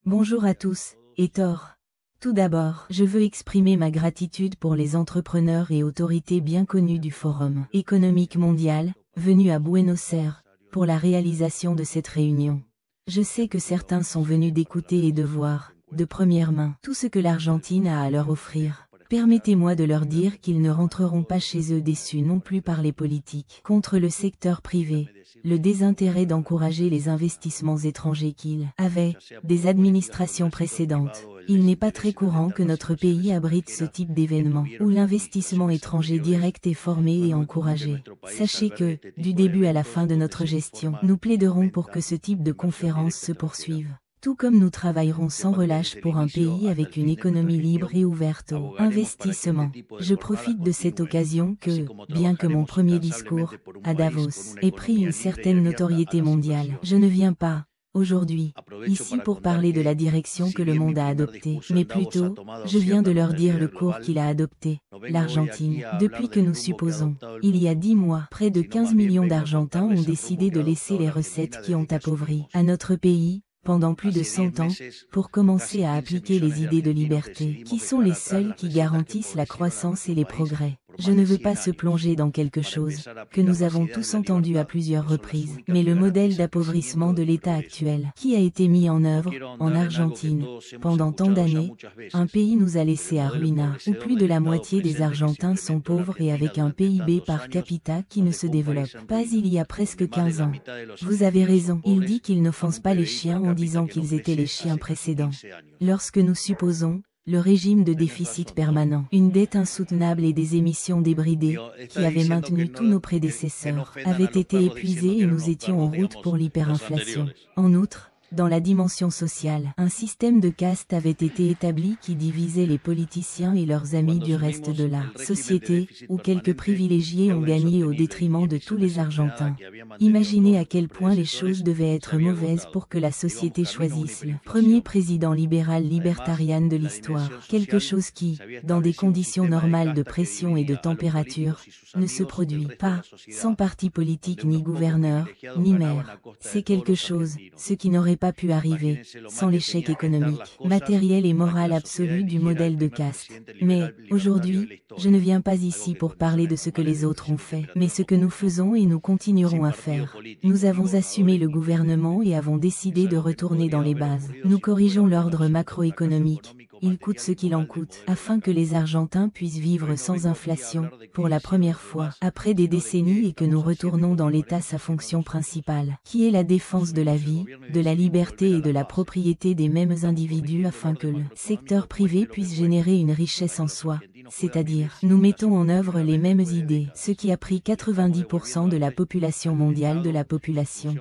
Bonjour à tous, Hétor. Tout d'abord, je veux exprimer ma gratitude pour les entrepreneurs et autorités bien connues du Forum économique mondial, venus à Buenos Aires, pour la réalisation de cette réunion. Je sais que certains sont venus d'écouter et de voir, de première main, tout ce que l'Argentine a à leur offrir. Permettez-moi de leur dire qu'ils ne rentreront pas chez eux déçus non plus par les politiques contre le secteur privé, le désintérêt d'encourager les investissements étrangers qu'il avait, des administrations précédentes. Il n'est pas très courant que notre pays abrite ce type d'événement, où l'investissement étranger direct est formé et encouragé. Sachez que, du début à la fin de notre gestion, nous plaiderons pour que ce type de conférences se poursuive. Tout comme nous travaillerons sans relâche pour un pays avec une économie libre et ouverte au investissement. Je profite de cette occasion que, bien que mon premier discours, à Davos, ait pris une certaine notoriété mondiale, je ne viens pas, aujourd'hui, ici pour parler de la direction que le monde a adoptée, mais plutôt, je viens de leur dire le cours qu'il a adopté, l'Argentine, depuis que nous supposons, il y a 10 mois, près de 15 millions d'Argentins ont décidé de laisser les recettes qui ont appauvri à notre pays, pendant plus de 100 ans, pour commencer à appliquer les idées de liberté, qui sont les seules qui garantissent la croissance et les progrès. Je ne veux pas se plonger dans quelque chose que nous avons tous entendu à plusieurs reprises, mais le modèle d'appauvrissement de l'État actuel, qui a été mis en œuvre, en Argentine, pendant tant d'années, un pays nous a laissé à ruina, où plus de la moitié des Argentins sont pauvres et avec un PIB par capita qui ne se développe pas il y a presque 15 ans. Vous avez raison, il dit qu'il n'offense pas les chiens en disant qu'ils étaient les chiens précédents. Lorsque nous supposons, le régime de déficit permanent, une dette insoutenable et des émissions débridées, qui avaient maintenu tous nos prédécesseurs, avaient été épuisés et nous étions en route pour l'hyperinflation. En outre, dans la dimension sociale, un système de caste avait été établi qui divisait les politiciens et leurs amis du reste de la société, où quelques privilégiés ont gagné au détriment de tous les Argentins. Imaginez à quel point les choses devaient être mauvaises pour que la société choisisse le premier président libéral libertarien de l'histoire, quelque chose qui, dans des conditions normales de pression et de température, ne se produit pas, sans parti politique ni gouverneur, ni maire. C'est quelque chose, ce qui n'aurait pas pu arriver, sans l'échec économique, matériel et moral absolu du modèle de caste. Mais, aujourd'hui, je ne viens pas ici pour parler de ce que les autres ont fait, mais ce que nous faisons et nous continuerons à faire. Nous avons assumé le gouvernement et avons décidé de retourner dans les bases. Nous corrigeons l'ordre macroéconomique. Il coûte ce qu'il en coûte, afin que les Argentins puissent vivre sans inflation, pour la première fois, après des décennies et que nous retournons dans l'État sa fonction principale, qui est la défense de la vie, de la liberté et de la propriété des mêmes individus afin que le secteur privé puisse générer une richesse en soi. C'est-à-dire, nous mettons en œuvre les mêmes idées, ce qui a pris 90% de la population mondiale de la population.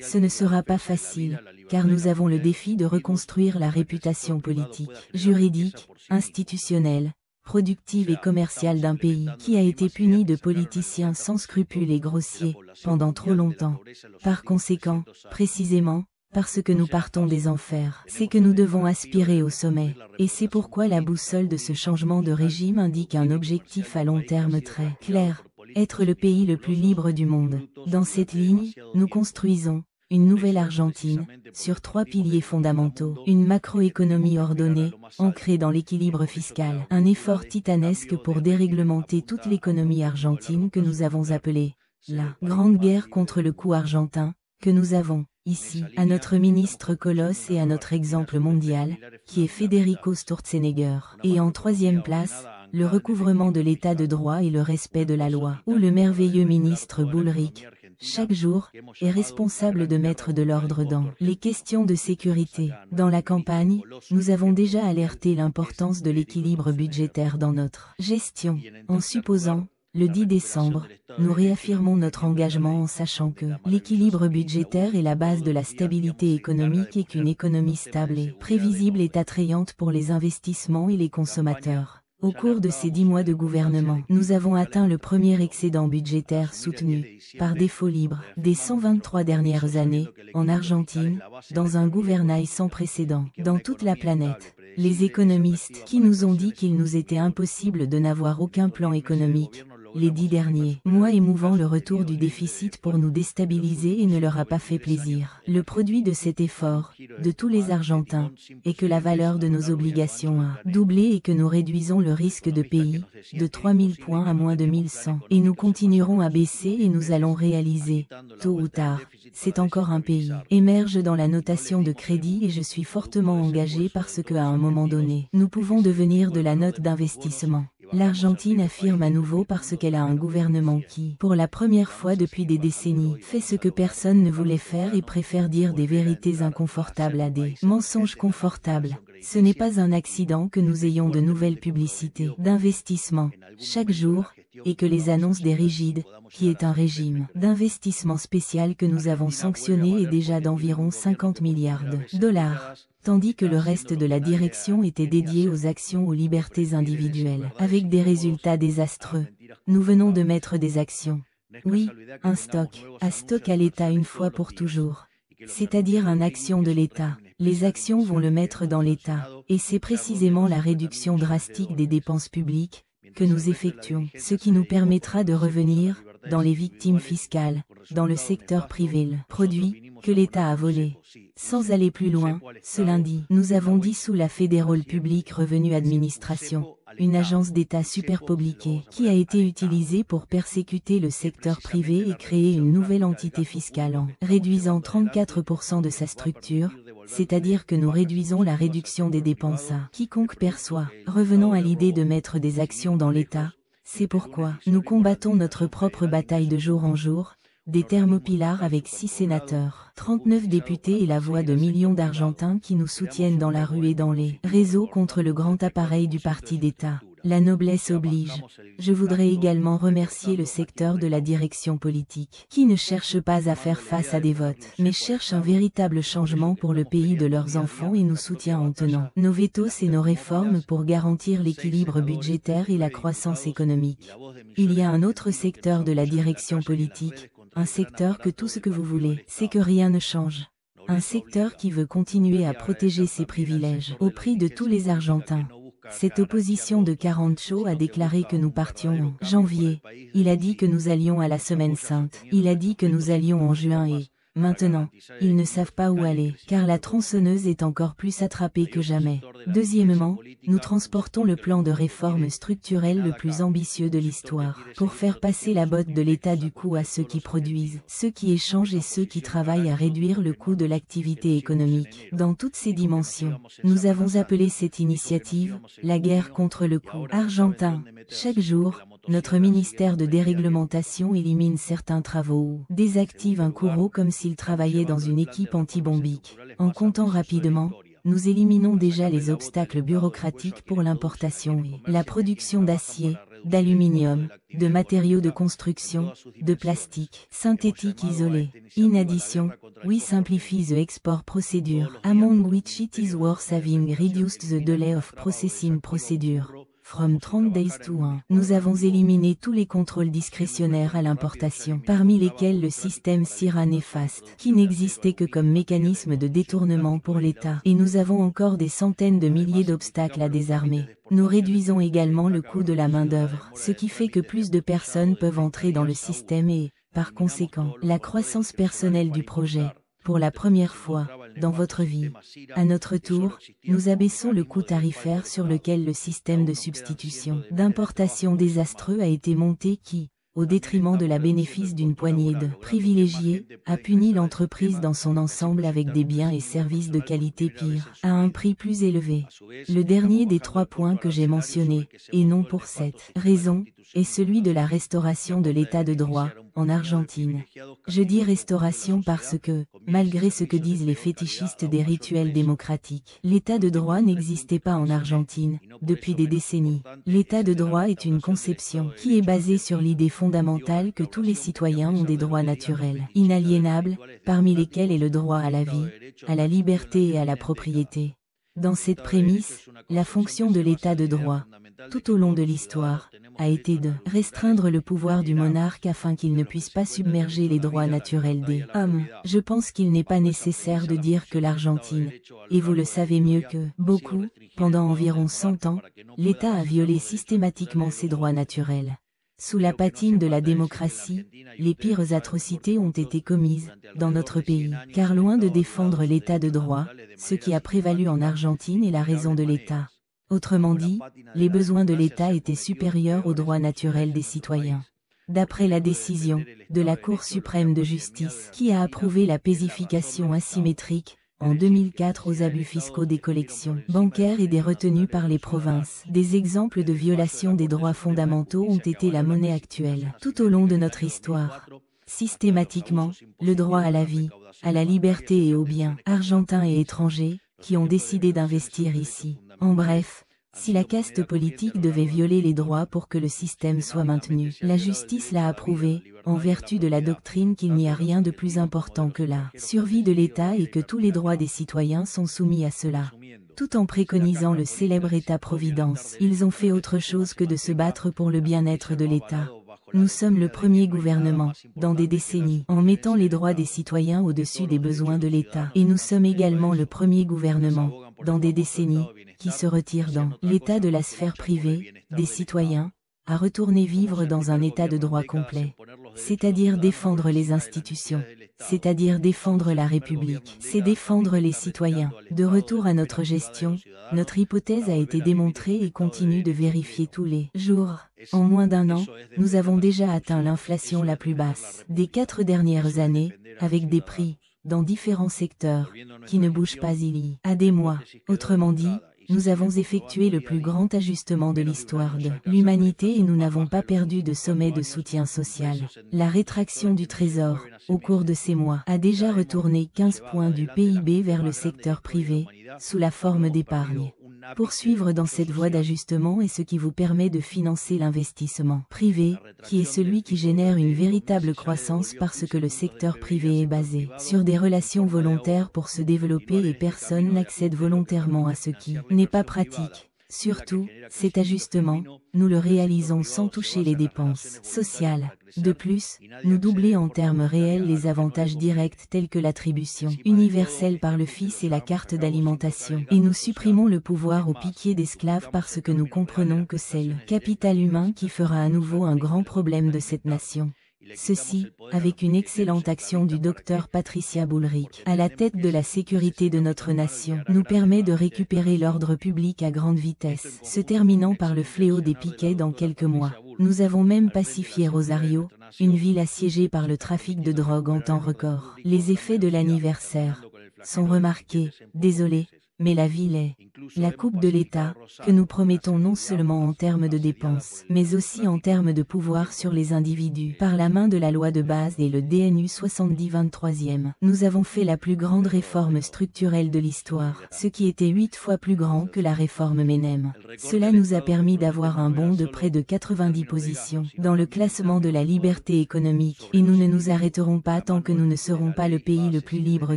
Ce ne sera pas facile, car nous avons le défi de reconstruire la réputation politique, juridique, institutionnelle, productive et commerciale d'un pays qui a été puni de politiciens sans scrupules et grossiers, pendant trop longtemps. Par conséquent, précisément, parce que nous partons des enfers, c'est que nous devons aspirer au sommet, et c'est pourquoi la boussole de ce changement de régime indique un objectif à long terme très clair, être le pays le plus libre du monde. Dans cette ligne, nous construisons une nouvelle Argentine, sur 3 piliers fondamentaux, une macroéconomie ordonnée, ancrée dans l'équilibre fiscal, un effort titanesque pour déréglementer toute l'économie argentine que nous avons appelée la Grande Guerre contre le coup argentin, que nous avons, ici, à notre ministre Colosse et à notre exemple mondial, qui est Federico Sturzenegger. Et en 3e place, le recouvrement de l'état de droit et le respect de la loi, où le merveilleux ministre Bullrich, chaque jour, est responsable de mettre de l'ordre dans les questions de sécurité. Dans la campagne, nous avons déjà alerté l'importance de l'équilibre budgétaire dans notre gestion, en supposant, le 10 décembre, nous réaffirmons notre engagement en sachant que l'équilibre budgétaire est la base de la stabilité économique et qu'une économie stable et prévisible est attrayante pour les investissements et les consommateurs. Au cours de ces 10 mois de gouvernement, nous avons atteint le premier excédent budgétaire soutenu, par défaut libre, des 123 dernières années, en Argentine, dans un gouvernail sans précédent, dans toute la planète. Les économistes qui nous ont dit qu'il nous était impossible de n'avoir aucun plan économique, les 10 derniers mois émouvant le retour du déficit pour nous déstabiliser et ne leur a pas fait plaisir. Le produit de cet effort, de tous les Argentins, est que la valeur de nos obligations a doublé et que nous réduisons le risque de pays, de 3000 points à moins de 1100. Et nous continuerons à baisser et nous allons réaliser, tôt ou tard, c'est encore un pays, émerge dans la notation de crédit et je suis fortement engagé parce qu'à un moment donné, nous pouvons devenir de la note d'investissement. L'Argentine affirme à nouveau parce qu'elle a un gouvernement qui, pour la première fois depuis des décennies, fait ce que personne ne voulait faire et préfère dire des vérités inconfortables à des mensonges confortables. Ce n'est pas un accident que nous ayons de nouvelles publicités d'investissement chaque jour, et que les annonces des rigides, qui est un régime d'investissement spécial que nous avons sanctionné est déjà d'environ 50 milliards de dollars. Tandis que le reste de la direction était dédié aux actions aux libertés individuelles, avec des résultats désastreux. Nous venons de mettre des actions. Oui, un stock à l'État une fois pour toujours. C'est-à-dire une action de l'État. Les actions vont le mettre dans l'État. Et c'est précisément la réduction drastique des dépenses publiques que nous effectuons, ce qui nous permettra de revenir, dans les victimes fiscales, dans le secteur privé, le produit que l'État a volé. Sans aller plus loin, ce lundi, nous avons dissous la Federal Public Revenue Administration, une agence d'État superpubliquée qui a été utilisée pour persécuter le secteur privé et créer une nouvelle entité fiscale en réduisant 34% de sa structure, c'est-à-dire que nous réduisons la réduction des dépenses à quiconque perçoit. Revenons à l'idée de mettre des actions dans l'État. C'est pourquoi nous combattons notre propre bataille de jour en jour, des Thermopilars avec 6 sénateurs, 39 députés et la voix de millions d'Argentins qui nous soutiennent dans la rue et dans les réseaux contre le grand appareil du parti d'État. La noblesse oblige. Je voudrais également remercier le secteur de la direction politique, qui ne cherche pas à faire face à des votes, mais cherche un véritable changement pour le pays de leurs enfants et nous soutient en tenant nos vétos et nos réformes pour garantir l'équilibre budgétaire et la croissance économique. Il y a un autre secteur de la direction politique, un secteur que tout ce que vous voulez, c'est que rien ne change. Un secteur qui veut continuer à protéger ses privilèges au prix de tous les Argentins. Cette opposition de 40 Cho a déclaré que nous partions en janvier. Il a dit que nous allions à la Semaine Sainte. Il a dit que nous allions en juin et, maintenant, ils ne savent pas où aller, car la tronçonneuse est encore plus attrapée que jamais. Deuxièmement, nous transportons le plan de réforme structurelle le plus ambitieux de l'histoire, pour faire passer la botte de l'État du coût à ceux qui produisent, ceux qui échangent et ceux qui travaillent à réduire le coût de l'activité économique. Dans toutes ses dimensions, nous avons appelé cette initiative, la guerre contre le coût argentin. Chaque jour, notre ministère de déréglementation élimine certains travaux ou désactive un courreau comme s'il travaillait dans une équipe antibombique. En comptant rapidement, nous éliminons déjà les obstacles bureaucratiques pour l'importation et la production d'acier, d'aluminium, de matériaux de construction, de plastique, synthétique isolé. In addition, we simplify the export procedure, among which it is worth having reduced the delay of processing procedure. From 30 days to 1. Nous avons éliminé tous les contrôles discrétionnaires à l'importation, parmi lesquels le système SIRA néfaste, qui n'existait que comme mécanisme de détournement pour l'État. Et nous avons encore des centaines de milliers d'obstacles à désarmer. Nous réduisons également le coût de la main-d'œuvre, ce qui fait que plus de personnes peuvent entrer dans le système et, par conséquent, la croissance personnelle du projet. Pour la première fois, dans votre vie. À notre tour, nous abaissons le coût tarifaire sur lequel le système de substitution d'importation désastreux a été monté qui, au détriment de la bénéfice d'une poignée de privilégiés, a puni l'entreprise dans son ensemble avec des biens et services de qualité pire, à un prix plus élevé. Le dernier des 3 points que j'ai mentionnés, et non pour cette raison, est celui de la restauration de l'état de droit, en Argentine. Je dis restauration parce que, malgré ce que disent les fétichistes des rituels démocratiques, l'état de droit n'existait pas en Argentine, depuis des décennies. L'état de droit est une conception qui est basée sur l'idée fondamentale que tous les citoyens ont des droits naturels, inaliénables, parmi lesquels est le droit à la vie, à la liberté et à la propriété. Dans cette prémisse, la fonction de l'état de droit, tout au long de l'histoire, a été de restreindre le pouvoir du monarque afin qu'il ne puisse pas submerger les droits naturels des hommes. Je pense qu'il n'est pas nécessaire de dire que l'Argentine, et vous le savez mieux que beaucoup, pendant environ 100 ans, l'État a violé systématiquement ses droits naturels. Sous la patine de la démocratie, les pires atrocités ont été commises dans notre pays, car loin de défendre l'état de droit, ce qui a prévalu en Argentine est la raison de l'État. Autrement dit, les besoins de l'État étaient supérieurs aux droits naturels des citoyens. D'après la décision de la Cour suprême de justice, qui a approuvé la pacification asymétrique, en 2004 aux abus fiscaux des collections bancaires et des retenues par les provinces, des exemples de violation des droits fondamentaux ont été la monnaie actuelle. Tout au long de notre histoire, systématiquement, le droit à la vie, à la liberté et aux biens, argentins et étrangers, qui ont décidé d'investir ici. En bref, si la caste politique devait violer les droits pour que le système soit maintenu, la justice l'a approuvé, en vertu de la doctrine qu'il n'y a rien de plus important que la survie de l'État et que tous les droits des citoyens sont soumis à cela. Tout en préconisant le célèbre État-providence, ils ont fait autre chose que de se battre pour le bien-être de l'État. Nous sommes le premier gouvernement, dans des décennies, en mettant les droits des citoyens au-dessus des besoins de l'État. Et nous sommes également le premier gouvernement, dans des décennies, qui se retire dans l'état de la sphère privée, des citoyens, à retourner vivre dans un état de droit complet. C'est-à-dire défendre les institutions, c'est-à-dire défendre la République, c'est défendre les citoyens. De retour à notre gestion, notre hypothèse a été démontrée et continue de vérifier tous les jours. En moins d'un an, nous avons déjà atteint l'inflation la plus basse des 4 dernières années, avec des prix, dans différents secteurs, qui ne bougent pas il y a des mois. Autrement dit, nous avons effectué le plus grand ajustement de l'histoire de l'humanité et nous n'avons pas perdu de sommet de soutien social. La rétraction du Trésor, au cours de ces mois, a déjà retourné 15 points du PIB vers le secteur privé, sous la forme d'épargne. Poursuivre dans cette voie d'ajustement est ce qui vous permet de financer l'investissement privé, qui est celui qui génère une véritable croissance parce que le secteur privé est basé sur des relations volontaires pour se développer et personne n'accède volontairement à ce qui n'est pas pratique. Surtout, cet ajustement, nous le réalisons sans toucher les dépenses sociales. De plus, nous doublons en termes réels les avantages directs tels que l'attribution universelle par le Fils et la carte d'alimentation. Et nous supprimons le pouvoir aux piquiers d'esclaves parce que nous comprenons que c'est le capital humain qui fera à nouveau un grand problème de cette nation. Ceci, avec une excellente action du docteur Patricia Bullrich, à la tête de la sécurité de notre nation, nous permet de récupérer l'ordre public à grande vitesse, se terminant par le fléau des piquets dans quelques mois. Nous avons même pacifié Rosario, une ville assiégée par le trafic de drogue en temps record. Les effets de l'anniversaire sont remarqués, désolé, mais la ville est la coupe de l'État, que nous promettons non seulement en termes de dépenses, mais aussi en termes de pouvoir sur les individus, par la main de la loi de base et le DNU 70-23e. Nous avons fait la plus grande réforme structurelle de l'histoire, ce qui était 8 fois plus grand que la réforme Menem. Cela nous a permis d'avoir un bond de près de 90 positions dans le classement de la liberté économique, et nous ne nous arrêterons pas tant que nous ne serons pas le pays le plus libre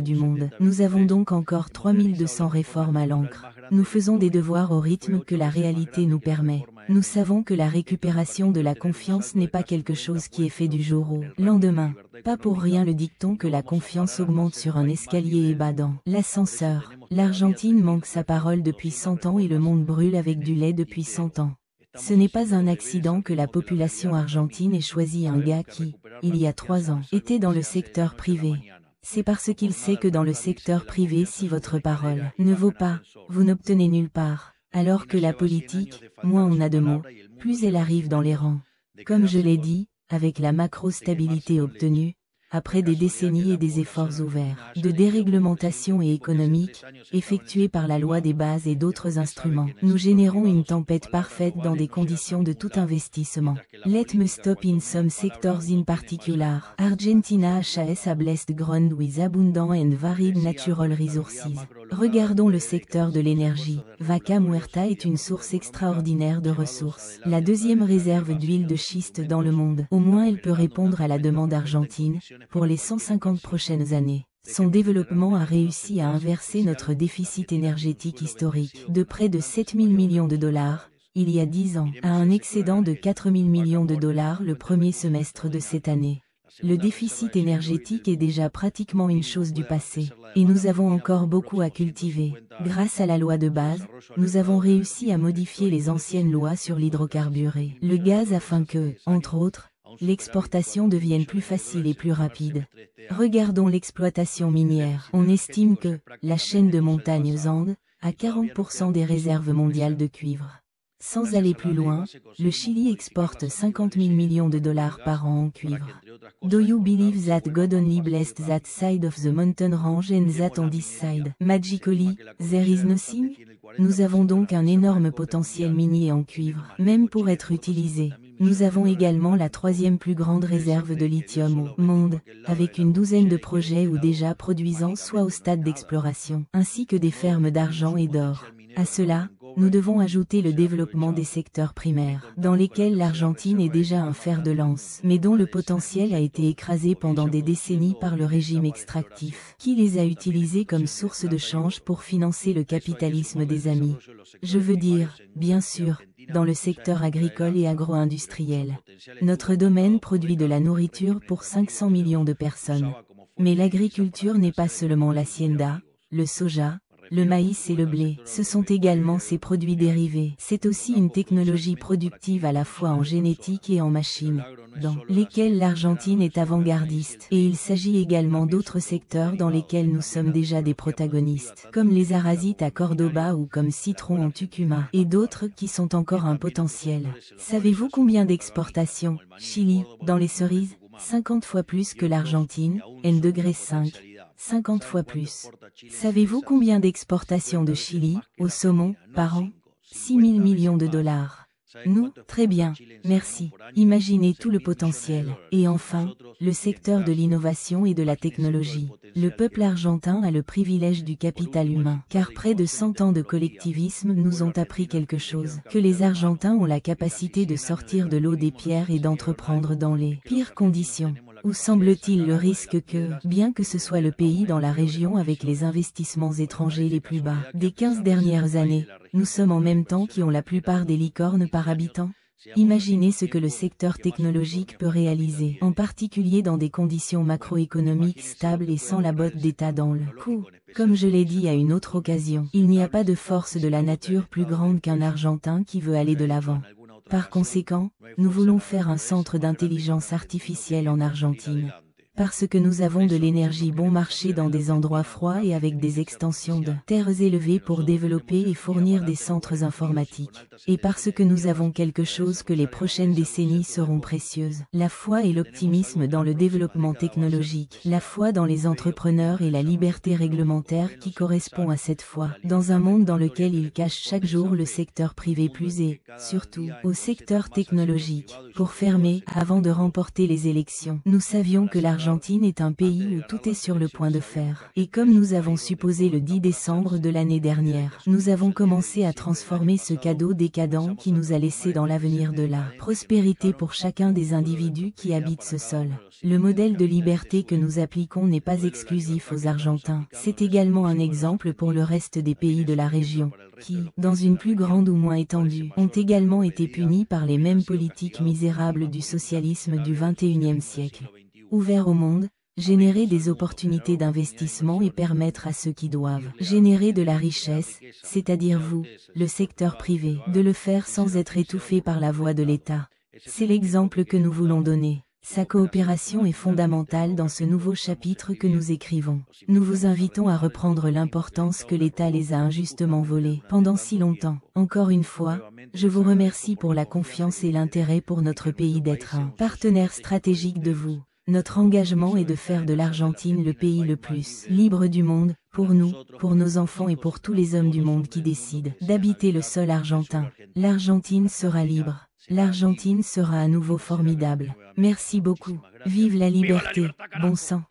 du monde. Nous avons donc encore 3200 réformes à l'encre. Nous faisons des devoirs au rythme que la réalité nous permet. Nous savons que la récupération de la confiance n'est pas quelque chose qui est fait du jour au lendemain. Pas pour rien le dicton que la confiance augmente sur un escalier et bat dans l'ascenseur. L'Argentine manque sa parole depuis 100 ans et le monde brûle avec du lait depuis 100 ans. Ce n'est pas un accident que la population argentine ait choisi un gars qui, il y a 3 ans, était dans le secteur privé. C'est parce qu'il sait que dans le secteur privé, si votre parole ne vaut pas, vous n'obtenez nulle part. Alors que la politique, moins on a de mots, plus elle arrive dans les rangs. Comme je l'ai dit, avec la macro-stabilité obtenue, après des décennies et des efforts ouverts de déréglementation et économique, effectués par la loi des bases et d'autres instruments, nous générons une tempête parfaite dans des conditions de tout investissement. Let me stop in some sectors in particular. Argentina has a blessed ground with abundant and varied natural resources. Regardons le secteur de l'énergie. Vaca Muerta est une source extraordinaire de ressources. La deuxième réserve d'huile de schiste dans le monde. Au moins elle peut répondre à la demande argentine pour les 150 prochaines années. Son développement a réussi à inverser notre déficit énergétique historique de près de 7 000 millions de dollars, il y a 10 ans, à un excédent de 4 000 millions de dollars le premier semestre de cette année. Le déficit énergétique est déjà pratiquement une chose du passé, et nous avons encore beaucoup à cultiver. Grâce à la loi de base, nous avons réussi à modifier les anciennes lois sur l'hydrocarbure et le gaz afin que, entre autres, l'exportation devienne plus facile et plus rapide. Regardons l'exploitation minière. On estime que la chaîne de montagnes Andes a 40% des réserves mondiales de cuivre. Sans aller plus loin, le Chili exporte 50 000 millions de dollars par an en cuivre. Do you believe that God only blessed that side of the mountain range and that on this side, magically, there is nothing? Nous avons donc un énorme potentiel minier en cuivre, même pour être utilisé. Nous avons également la troisième plus grande réserve de lithium au monde, avec une douzaine de projets ou déjà produisant soit au stade d'exploration, ainsi que des fermes d'argent et d'or. À cela, nous devons ajouter le développement des secteurs primaires, dans lesquels l'Argentine est déjà un fer de lance, mais dont le potentiel a été écrasé pendant des décennies par le régime extractif, qui les a utilisés comme source de change pour financer le capitalisme des amis. Je veux dire, bien sûr, dans le secteur agricole et agro-industriel. Notre domaine produit de la nourriture pour 500 millions de personnes. Mais l'agriculture n'est pas seulement l'hacienda, le soja, le maïs et le blé, ce sont également ces produits dérivés. C'est aussi une technologie productive à la fois en génétique et en machine, dans lesquelles l'Argentine est avant-gardiste. Et il s'agit également d'autres secteurs dans lesquels nous sommes déjà des protagonistes, comme les arasites à Cordoba ou comme Citron en Tucumán, et d'autres qui sont encore un potentiel. Savez-vous combien d'exportations, Chili, dans les cerises? 50 fois plus que l'Argentine, N-5. 50 fois plus. Savez-vous combien d'exportations de Chili, au saumon, par an? 6 000 millions de dollars. Nous, très bien, merci. Imaginez tout le potentiel. Et enfin, le secteur de l'innovation et de la technologie. Le peuple argentin a le privilège du capital humain, car près de 100 ans de collectivisme nous ont appris quelque chose, que les Argentins ont la capacité de sortir de l'eau des pierres et d'entreprendre dans les pires conditions. Où semble-t-il le risque que, bien que ce soit le pays dans la région avec les investissements étrangers les plus bas des 15 dernières années, nous sommes en même temps qui ont la plupart des licornes par habitant? Imaginez ce que le secteur technologique peut réaliser, en particulier dans des conditions macroéconomiques stables et sans la botte d'État dans le coup. Comme je l'ai dit à une autre occasion, il n'y a pas de force de la nature plus grande qu'un Argentin qui veut aller de l'avant. Par conséquent, nous voulons faire un centre d'intelligence artificielle en Argentine. Parce que nous avons de l'énergie bon marché dans des endroits froids et avec des extensions de terres élevées pour développer et fournir des centres informatiques. Et parce que nous avons quelque chose que les prochaines décennies seront précieuses. La foi et l'optimisme dans le développement technologique. La foi dans les entrepreneurs et la liberté réglementaire qui correspond à cette foi. Dans un monde dans lequel il cache chaque jour le secteur privé plus et, surtout, au secteur technologique. Pour fermer, avant de remporter les élections, nous savions que l'Argentine est un pays où tout est sur le point de faire. Et comme nous avons supposé le 10 décembre de l'année dernière, nous avons commencé à transformer ce cadeau décadent qui nous a laissé dans l'avenir de la prospérité pour chacun des individus qui habitent ce sol. Le modèle de liberté que nous appliquons n'est pas exclusif aux Argentins. C'est également un exemple pour le reste des pays de la région, qui, dans une plus grande ou moins étendue, ont également été punis par les mêmes politiques misérables du socialisme du XXIe siècle. Ouvert au monde, générer des opportunités d'investissement et permettre à ceux qui doivent générer de la richesse, c'est-à-dire vous, le secteur privé, de le faire sans être étouffé par la voix de l'État. C'est l'exemple que nous voulons donner. Sa coopération est fondamentale dans ce nouveau chapitre que nous écrivons. Nous vous invitons à reprendre l'importance que l'État les a injustement volée pendant si longtemps. Encore une fois, je vous remercie pour la confiance et l'intérêt pour notre pays d'être un partenaire stratégique de vous. Notre engagement est de faire de l'Argentine le pays le plus libre du monde, pour nous, pour nos enfants et pour tous les hommes du monde qui décident d'habiter le sol argentin. L'Argentine sera libre. L'Argentine sera à nouveau formidable. Merci beaucoup. Vive la liberté, bon sang.